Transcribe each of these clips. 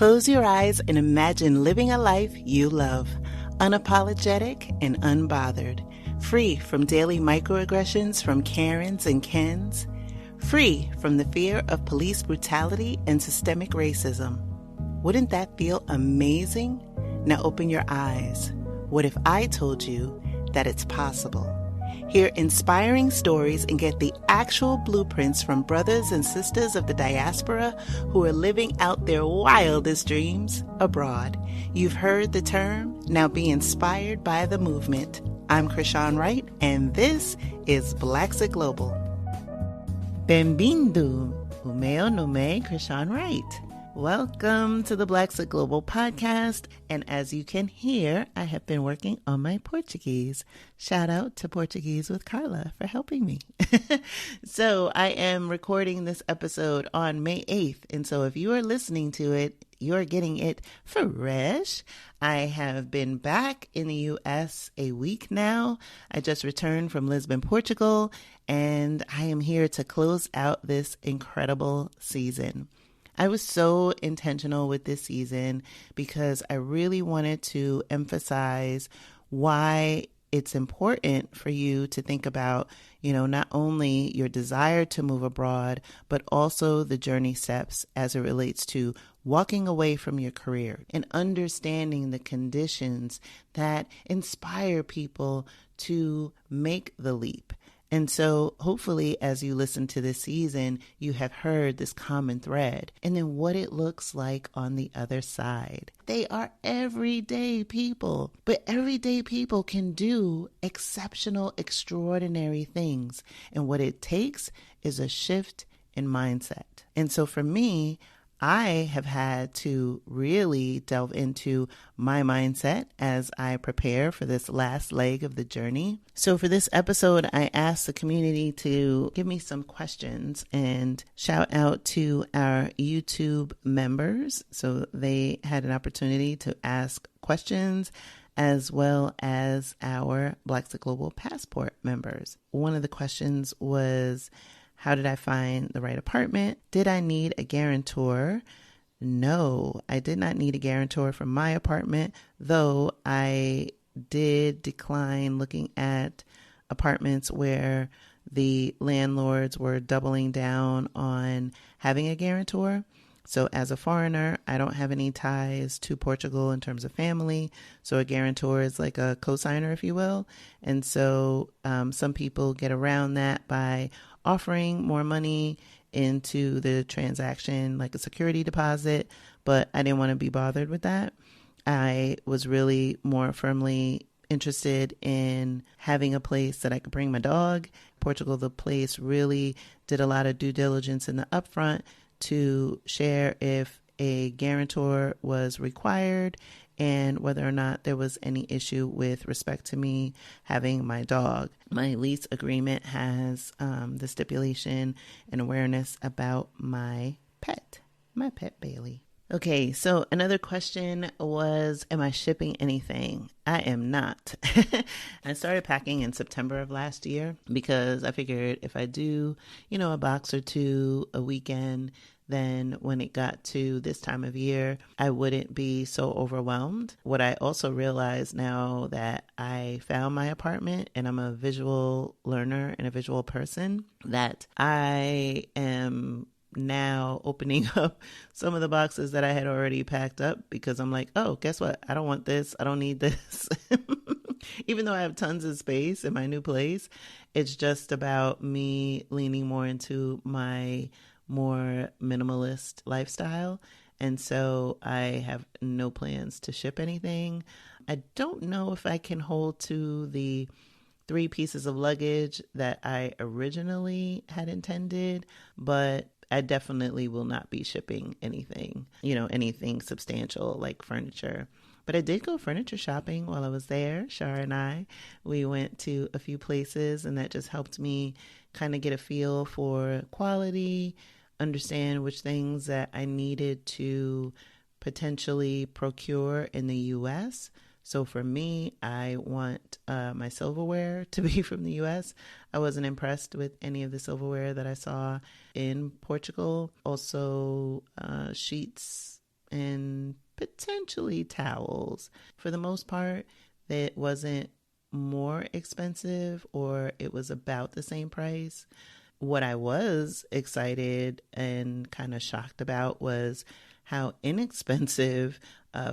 Close your eyes and imagine living a life you love, unapologetic and unbothered, free from daily microaggressions from Karens and Kens, free from the fear of police brutality and systemic racism. Wouldn't that feel amazing? Now open your eyes. What if I told you that it's possible? Hear inspiring stories and get the actual blueprints from brothers and sisters of the diaspora who are living out their wildest dreams abroad. You've heard the term. Now be inspired by the movement. I'm Krishan Wright, and this is Blaxit Global. Bem-vindo. O meu nome é Krishan Wright. Welcome to the Blaxit Global podcast, and as you can hear, I have been working on my Portuguese. Shout out to Portuguese with Carla for helping me. So I am recording this episode on May 8th, and so if you are listening to it, you're getting it fresh. I have been back in the U.S. a week now. I just returned from Lisbon, Portugal, and I am here to close out this incredible season. I was so intentional with this season because I really wanted to emphasize why it's important for you to think about, not only your desire to move abroad, but also the journey steps as it relates to walking away from your career and understanding the conditions that inspire people to make the leap. And so hopefully as you listen to this season, you have heard this common thread and then what it looks like on the other side. They are everyday people, but everyday people can do exceptional, extraordinary things. And what it takes is a shift in mindset. And so for me, I have had to really delve into my mindset as I prepare for this last leg of the journey. So for this episode, I asked the community to give me some questions and shout out to our YouTube members. So they had an opportunity to ask questions as well as our Blaxit Global Passport members. One of the questions was, how did I find the right apartment? Did I need a guarantor? No, I did not need a guarantor for my apartment, though I did decline looking at apartments where the landlords were doubling down on having a guarantor. So as a foreigner, I don't have any ties to Portugal in terms of family. So a guarantor is like a cosigner, if you will. And so some people get around that by offering more money into the transaction, like a security deposit, but I didn't want to be bothered with that. I was really more firmly interested in having a place that I could bring my dog. Portugal, the place really did a lot of due diligence in the upfront to share if a guarantor was required and whether or not there was any issue with respect to me having my dog. My lease agreement has the stipulation and awareness about my pet Bailey. Okay, so another question was, am I shipping anything? I am not. I started packing in September of last year because I figured if I do, a box or two a weekend, then when it got to this time of year, I wouldn't be so overwhelmed. What I also realized now that I found my apartment and I'm a visual learner and a visual person, that I am now opening up some of the boxes that I had already packed up because I'm like, oh, guess what? I don't want this. I don't need this. Even though I have tons of space in my new place, it's just about me leaning more into my more minimalist lifestyle. And so I have no plans to ship anything. I don't know if I can hold to the 3 pieces of luggage that I originally had intended, but I definitely will not be shipping anything, anything substantial like furniture. But I did go furniture shopping while I was there. Shar and we went to a few places, and that just helped me kind of get a feel for quality, understand which things that I needed to potentially procure in the U.S. So for me, I want my silverware to be from the U.S. I wasn't impressed with any of the silverware that I saw in Portugal. Also, sheets and potentially towels. For the most part, it wasn't more expensive, or it was about the same price. What I was excited and kind of shocked about was how inexpensive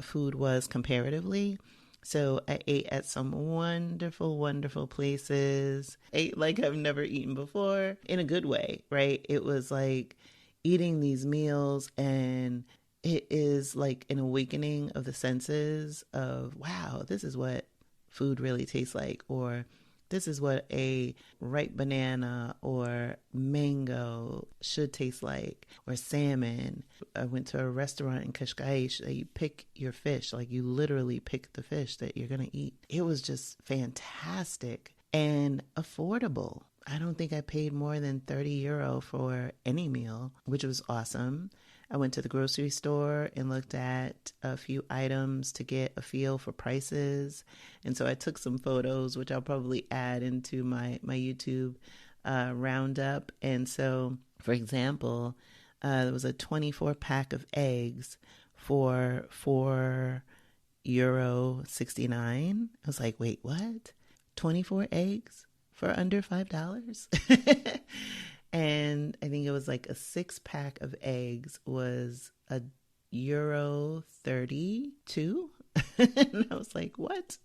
food was comparatively. So I ate at some wonderful, wonderful places. Ate like I've never eaten before in a good way, right? It was like eating these meals, and it is like an awakening of the senses of, wow, this is what food really tastes like, or this is what a ripe banana or mango should taste like, or salmon. I went to a restaurant in Cascais that you pick your fish, like you literally pick the fish that you're going to eat. It was just fantastic and affordable. I don't think I paid more than €30 for any meal, which was awesome. I went to the grocery store and looked at a few items to get a feel for prices. And so I took some photos, which I'll probably add into my YouTube roundup. And so, for example, there was a 24 pack of eggs for €4.69. I was like, wait, what? 24 eggs for under $5? And I think it was like a 6-pack of eggs was €32. And I was like, what?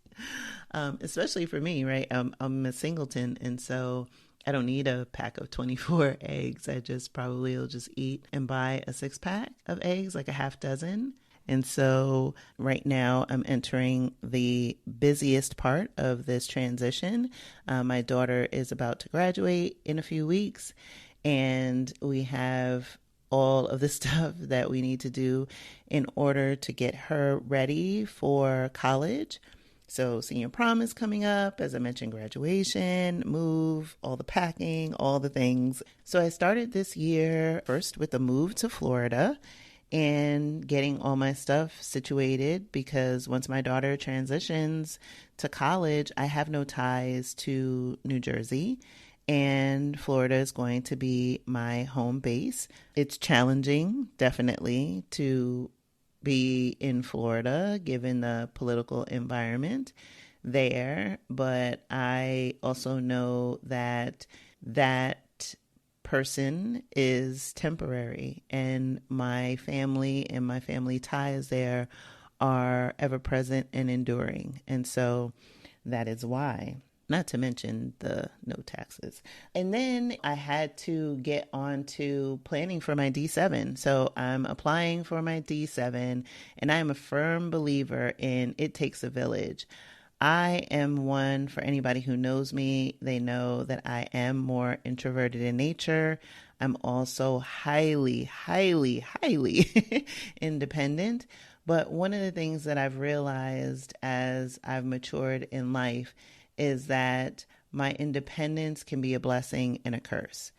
Especially for me, right? I'm a singleton. And so I don't need a pack of 24 eggs. I just probably will just eat and buy a 6-pack of eggs, like a half dozen. And so right now I'm entering the busiest part of this transition. My daughter is about to graduate in a few weeks, and we have all of the stuff that we need to do in order to get her ready for college. So senior prom is coming up, as I mentioned, graduation, move, all the packing, all the things. So I started this year first with a move to Florida and getting all my stuff situated, because once my daughter transitions to college, I have no ties to New Jersey, and Florida is going to be my home base. It's challenging, definitely, to be in Florida given the political environment there, but I also know that person is temporary, and my family and my family ties there are ever present and enduring. And so that is why, not to mention the no taxes. And then I had to get on to planning for my D7. So I'm applying for my D7, and I'm a firm believer in it takes a village. I am one, for anybody who knows me, they know that I am more introverted in nature. I'm also highly, highly, highly independent. But one of the things that I've realized as I've matured in life is that my independence can be a blessing and a curse.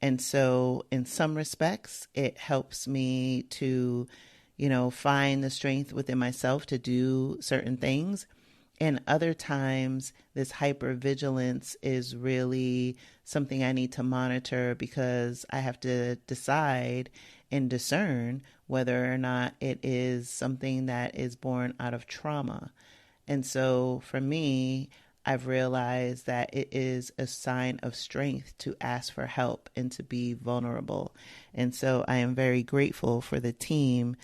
And so in some respects, it helps me to, find the strength within myself to do certain things. And other times, this hypervigilance is really something I need to monitor, because I have to decide and discern whether or not it is something that is born out of trauma. And so for me, I've realized that it is a sign of strength to ask for help and to be vulnerable. And so I am very grateful for the team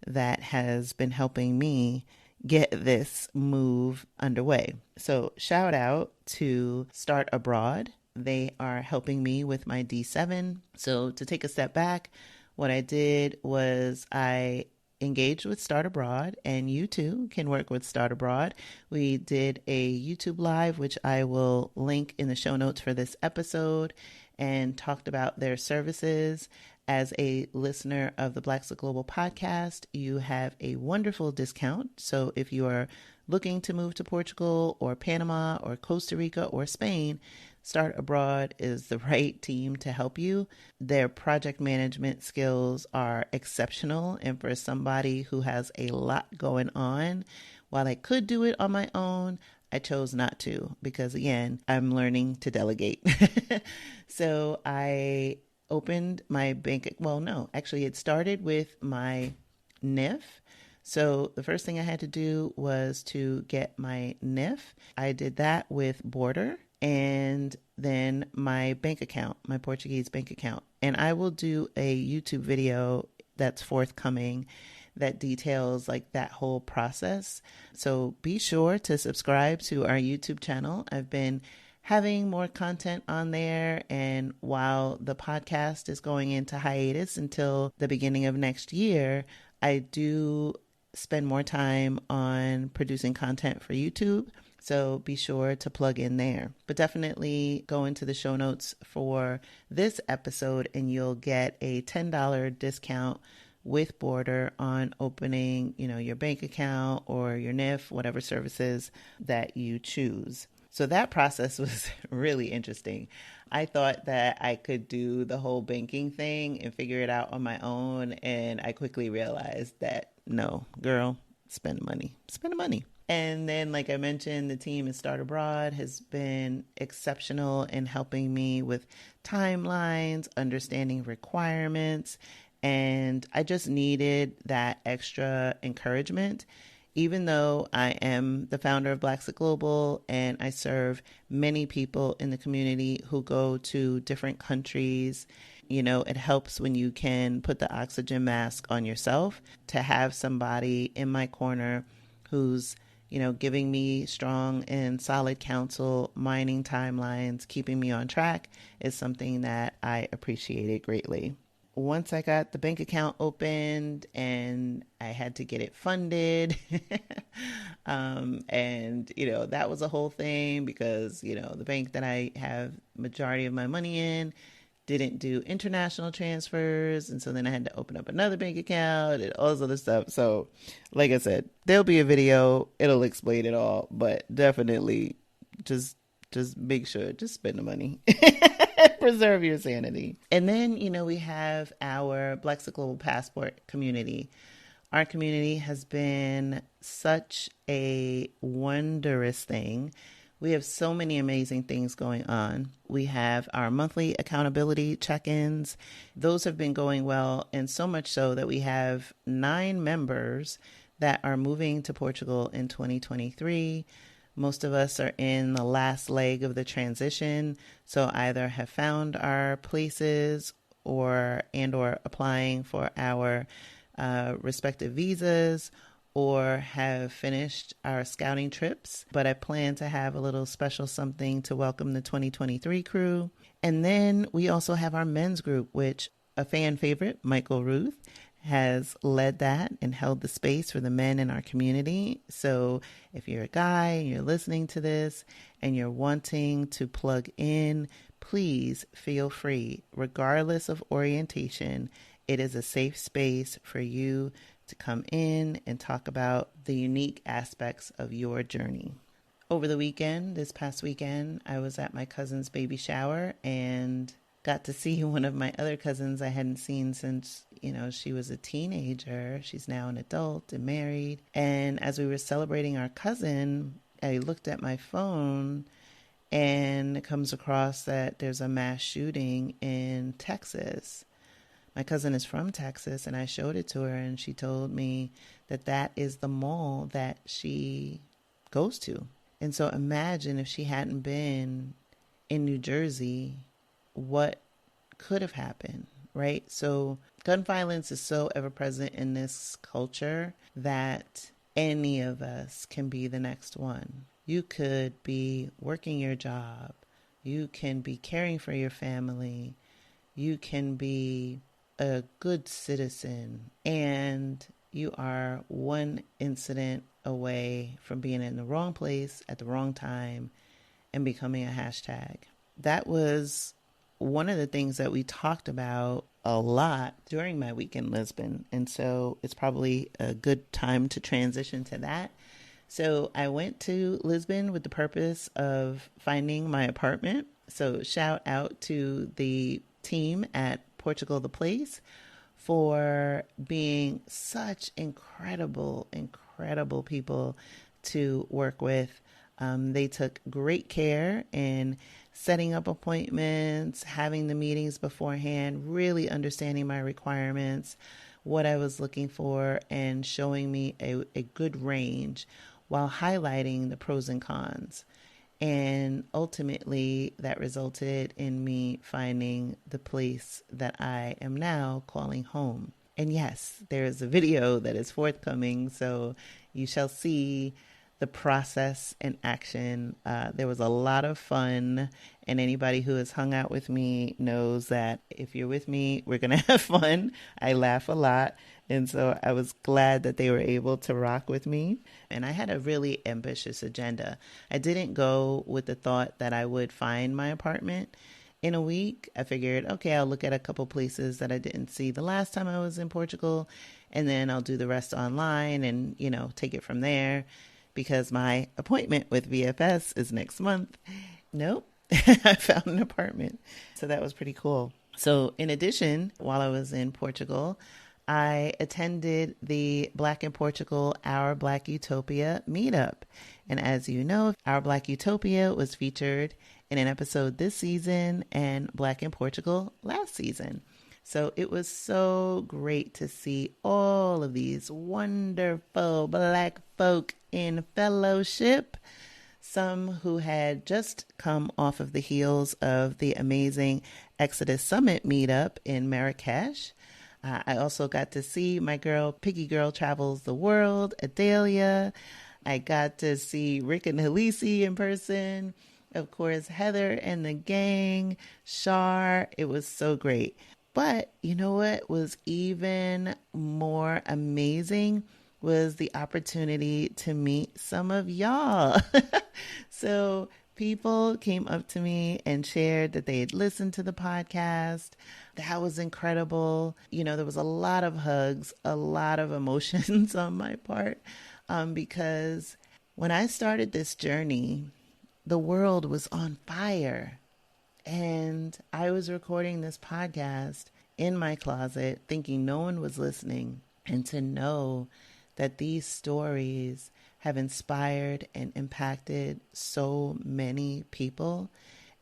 that has been helping me get this move underway. So shout out to Start Abroad. They are helping me with my D7. So to take a step back, what I did was I engaged with Start Abroad, and you too can work with Start Abroad. We did a YouTube live, which I will link in the show notes for this episode, and talked about their services. As a listener of the Blaxit Global podcast, you have a wonderful discount. So if you are looking to move to Portugal or Panama or Costa Rica or Spain, Start Abroad is the right team to help you. Their project management skills are exceptional. And for somebody who has a lot going on, while I could do it on my own, I chose not to, because again, I'm learning to delegate. So I opened my bank. Well, no, actually it started with my NIF. So the first thing I had to do was to get my NIF. I did that with Border and then my bank account, my Portuguese bank account. And I will do a YouTube video that's forthcoming that details like that whole process. So be sure to subscribe to our YouTube channel. I've been having more content on there, and while the podcast is going into hiatus until the beginning of next year, I do spend more time on producing content for YouTube. So be sure to plug in there. But definitely go into the show notes for this episode and you'll get a $10 discount with Border on opening, your bank account or your NIF, whatever services that you choose. So that process was really interesting. I thought that I could do the whole banking thing and figure it out on my own. And I quickly realized that no, girl, spend money. And then, like I mentioned, the team at Start Abroad has been exceptional in helping me with timelines, understanding requirements, and I just needed that extra encouragement. Even though I am the founder of Blaxit Global and I serve many people in the community who go to different countries, it helps when you can put the oxygen mask on yourself to have somebody in my corner who's giving me strong and solid counsel, mining timelines, keeping me on track is something that I appreciated greatly. Once I got the bank account opened and I had to get it funded, and, that was a whole thing because, the bank that I have majority of my money in didn't do international transfers. And so then I had to open up another bank account and all this other stuff. So like I said, there'll be a video. It'll explain it all, but definitely just make sure, just spend the money. Preserve your sanity. And then, we have our Blaxit Global Passport community. Our community has been such a wondrous thing. We have so many amazing things going on. We have our monthly accountability check-ins. Those have been going well, and so much so that we have 9 members that are moving to Portugal in 2023. Most of us are in the last leg of the transition, so either have found our places or applying for our respective visas, or have finished our scouting trips. But I plan to have a little special something to welcome the 2023 crew. And then we also have our men's group, which a fan favorite, Michael Ruth, has led that and held the space for the men in our community. So if you're a guy and you're listening to this and you're wanting to plug in, please feel free. Regardless of orientation, it is a safe space for you to come in and talk about the unique aspects of your journey. Over the weekend, this past weekend, I was at my cousin's baby shower and got to see one of my other cousins I hadn't seen since, she was a teenager. She's now an adult and married. And as we were celebrating our cousin, I looked at my phone and it comes across that there's a mass shooting in Texas. My cousin is from Texas, and I showed it to her, and she told me that that is the mall that she goes to. And so imagine if she hadn't been in New Jersey, what could have happened, right? So gun violence is so ever present in this culture that any of us can be the next one. You could be working your job. You can be caring for your family. You can be a good citizen, and you are one incident away from being in the wrong place at the wrong time and becoming a hashtag. That was one of the things that we talked about a lot during my week in Lisbon, and so it's probably a good time to transition to that. So I went to Lisbon with the purpose of finding my apartment. So shout out to the team at Portugal, the place, for being such incredible people to work with. They took great care in setting up appointments, having the meetings beforehand, really understanding my requirements, what I was looking for and showing me a good range while highlighting the pros and cons. And ultimately, that resulted in me finding the place that I am now calling home. And yes, there is a video that is forthcoming, so you shall see the process in action. There was a lot of fun, and anybody who has hung out with me knows that if you're with me, we're going to have fun. I laugh a lot, and so I was glad that they were able to rock with me. And I had a really ambitious agenda. I didn't go with the thought that I would find my apartment in a week. I figured, okay, I'll look at a couple places that I didn't see the last time I was in Portugal, and then I'll do the rest online and, take it from there because my appointment with VFS is next month. Nope. I found an apartment. So that was pretty cool. So in addition, while I was in Portugal, I attended the Black in Portugal, Our Black Utopia Meetup. And as you know, Our Black Utopia was featured in an episode this season and Black in Portugal last season. So it was so great to see all of these wonderful Black folk in fellowship. Some who had just come off of the heels of the amazing Exodus Summit meetup in Marrakesh. I also got to see my girl, Piggy Girl Travels the World, Adelia. I got to see Rick and Halisi in person. Of course, Heather and the gang, Shar. It was so great. But you know what was even more amazing was the opportunity to meet some of y'all. So people came up to me and shared that they had listened to the podcast. That was incredible. There was a lot of hugs, a lot of emotions on my part, because when I started this journey, the world was on fire. And I was recording this podcast in my closet thinking no one was listening. And to know that these stories have inspired and impacted so many people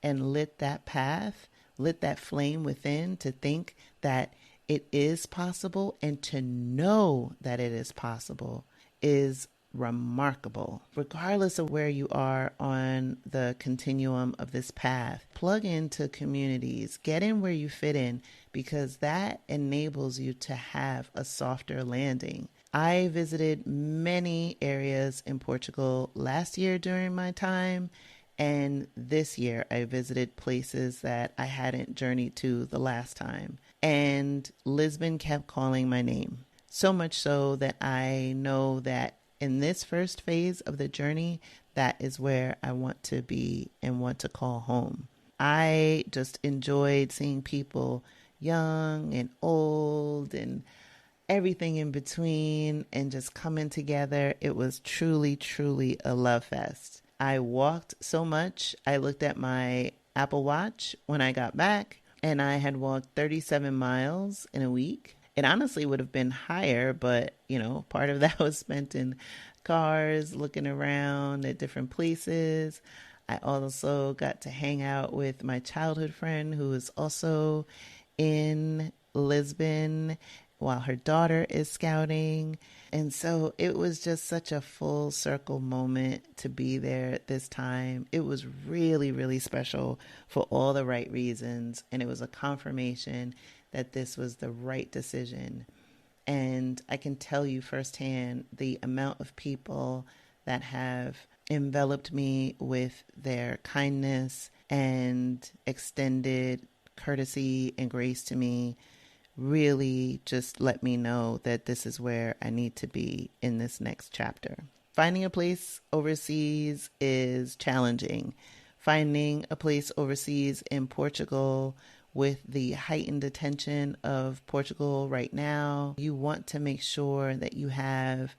and lit that path, lit that flame within to think that it is possible and to know that it is possible is remarkable. Regardless of where you are on the continuum of this path, plug into communities, get in where you fit in, because that enables you to have a softer landing. I visited many areas in Portugal last year during my time, and this year I visited places that I hadn't journeyed to the last time. And Lisbon kept calling my name, so much so that I know that in this first phase of the journey, that is where I want to be and want to call home. I just enjoyed seeing people young and old and everything in between and just coming together. It was truly, truly a love fest. I walked so much. I looked at my Apple Watch when I got back, and I had walked 37 miles in a week. It honestly would have been higher, but, part of that was spent in cars, looking around at different places. I also got to hang out with my childhood friend who is also in Lisbon while her daughter is scouting. And so it was just such a full circle moment to be there this time. It was really, really special for all the right reasons. And it was a confirmation that this was the right decision. And I can tell you firsthand the amount of people that have enveloped me with their kindness and extended courtesy and grace to me really just let me know that this is where I need to be in this next chapter. Finding a place overseas is challenging. Finding a place overseas in Portugal with the heightened attention of Portugal right now, you want to make sure that you have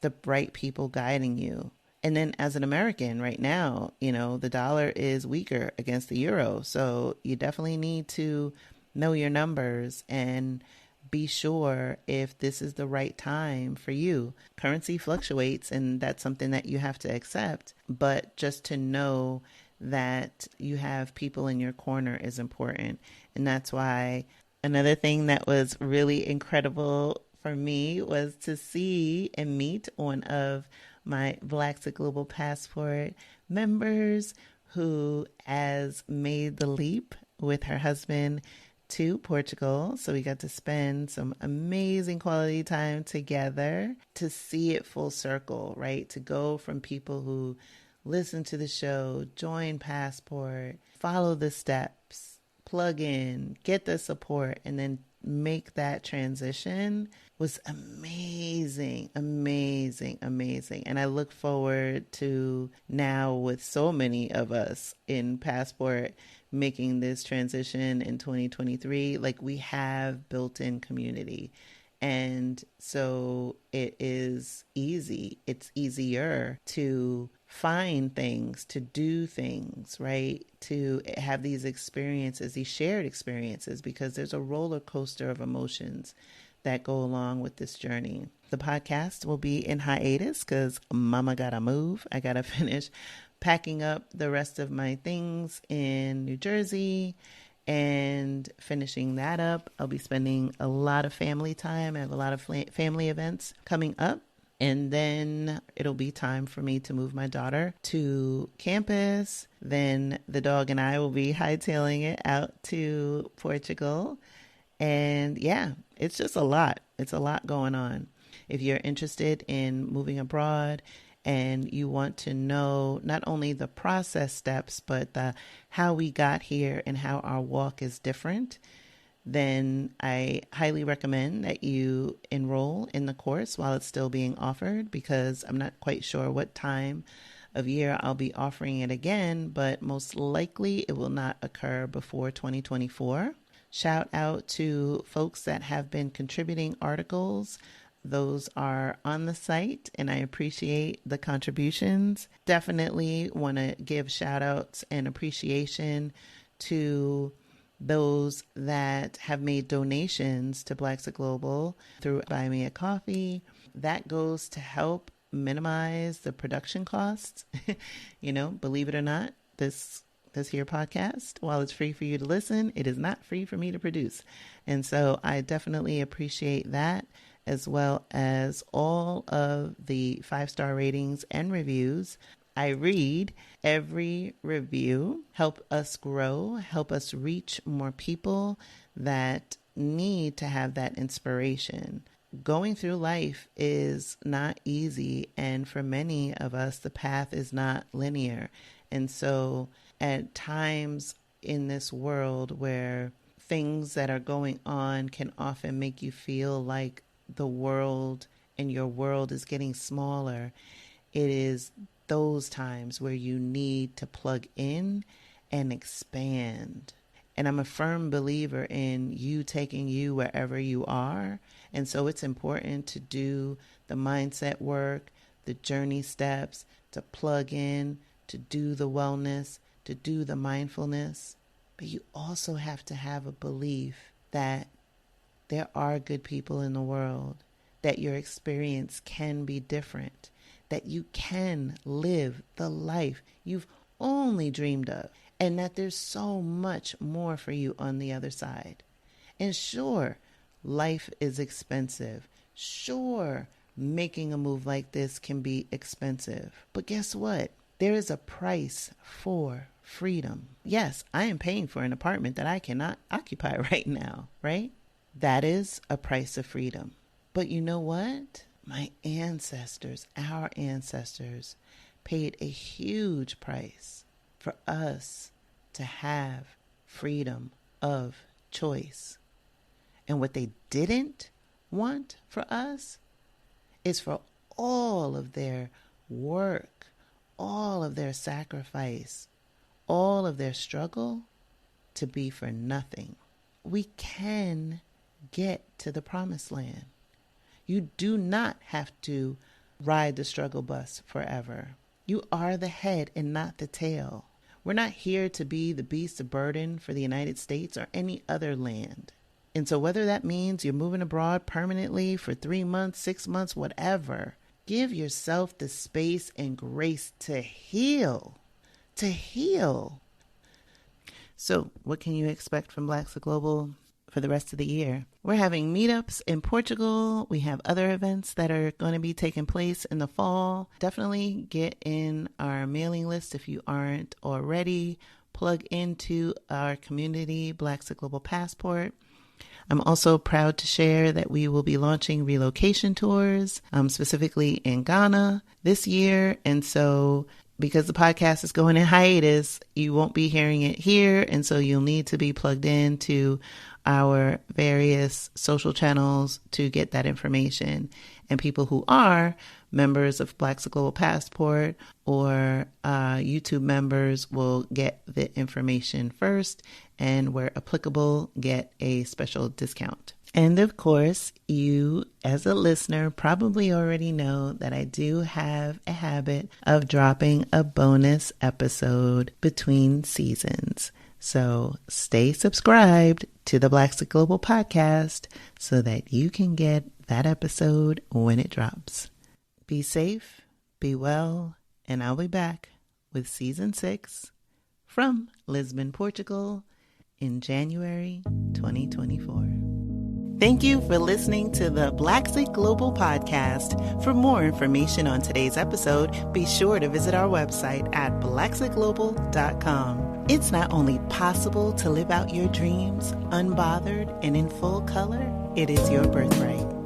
the right people guiding you. And then as an American right now, the dollar is weaker against the euro. So you definitely need to know your numbers and be sure if this is the right time for you. Currency fluctuates, and that's something that you have to accept. But just to know that you have people in your corner is important. And that's why Another thing that was really incredible for me was to see and meet one of my Blaxit Global Passport members who has made the leap with her husband to Portugal. So we got to spend some amazing quality time together to see it full circle, right? To go from people who listen to the show, join Passport, follow the steps, plug in, get the support, and then make that transition was amazing, amazing, amazing. And I look forward to now with so many of us in Passport making this transition in 2023, like we have built-in community. And so it is easy. It's easier to find things, to do things, right? To have these experiences, these shared experiences, because there's a roller coaster of emotions that go along with this journey. The podcast will be in hiatus because mama gotta move. I gotta finish packing up the rest of my things in New Jersey and finishing that up. I'll be spending a lot of family time. I have a lot of family events coming up. And then it'll be time for me to move my daughter to campus. Then the dog and I will be hightailing it out to Portugal. And yeah, it's just a lot. It's a lot going on. If you're interested in moving abroad and you want to know not only the process steps, but the how we got here and how our walk is different, then I highly recommend that you enroll in the course while it's still being offered, because I'm not quite sure what time of year I'll be offering it again, but most likely it will not occur before 2024. Shout out to folks that have been contributing articles. Those are on the site, and I appreciate the contributions. Definitely want to give shout outs and appreciation to those that have made donations to Blaxit Global through Buy Me a Coffee. That goes to help minimize the production costs. Believe it or not, this here podcast, while it's free for you to listen, it is not free for me to produce. And so I definitely appreciate that, as well as all of the 5-star ratings and reviews. I read every review. Help us grow, help us reach more people that need to have that inspiration. Going through life is not easy, and for many of us, the path is not linear. And so at times in this world where things that are going on can often make you feel like the world and your world is getting smaller, it is those times where you need to plug in and expand. And I'm a firm believer in you taking you wherever you are. And so it's important to do the mindset work, the journey steps, to plug in, to do the wellness, to do the mindfulness. But you also have to have a belief that there are good people in the world, that your experience can be different, that you can live the life you've only dreamed of, and that there's so much more for you on the other side. And sure, life is expensive. Sure, making a move like this can be expensive. But guess what? There is a price for freedom. Yes, I am paying for an apartment that I cannot occupy right now, right? That is a price of freedom. But you know what? My ancestors, our ancestors, paid a huge price for us to have freedom of choice. And what they didn't want for us is for all of their work, all of their sacrifice, all of their struggle to be for nothing. We can get to the promised land. You do not have to ride the struggle bus forever. You are the head and not the tail. We're not here to be the beast of burden for the United States or any other land. And so whether that means you're moving abroad permanently for 3 months, 6 months, whatever, give yourself the space and grace to heal. To heal. So what can you expect from Blaxit Global? for the rest of the year. We're having meetups in Portugal. We have other events that are going to be taking place in the fall. Definitely get in our mailing list if you aren't already. Plug into our community, Blaxit Global Passport. I'm also proud to share that we will be launching relocation tours, specifically in Ghana this year. And so because the podcast is going in hiatus, you won't be hearing it here. And so you'll need to be plugged into our various social channels to get that information. And people who are members of Blaxit Global Passport or YouTube members will get the information first, and where applicable, get a special discount. And of course, you as a listener probably already know that I do have a habit of dropping a bonus episode between seasons. So stay subscribed to the Blaxit Global Podcast so that you can get that episode when it drops. Be safe, be well, and I'll be back with Season 6 from Lisbon, Portugal in January 2024. Thank you for listening to the Blaxit Global Podcast. For more information on today's episode, be sure to visit our website at blaxitglobal.com. It's not only possible to live out your dreams unbothered and in full color, it is your birthright.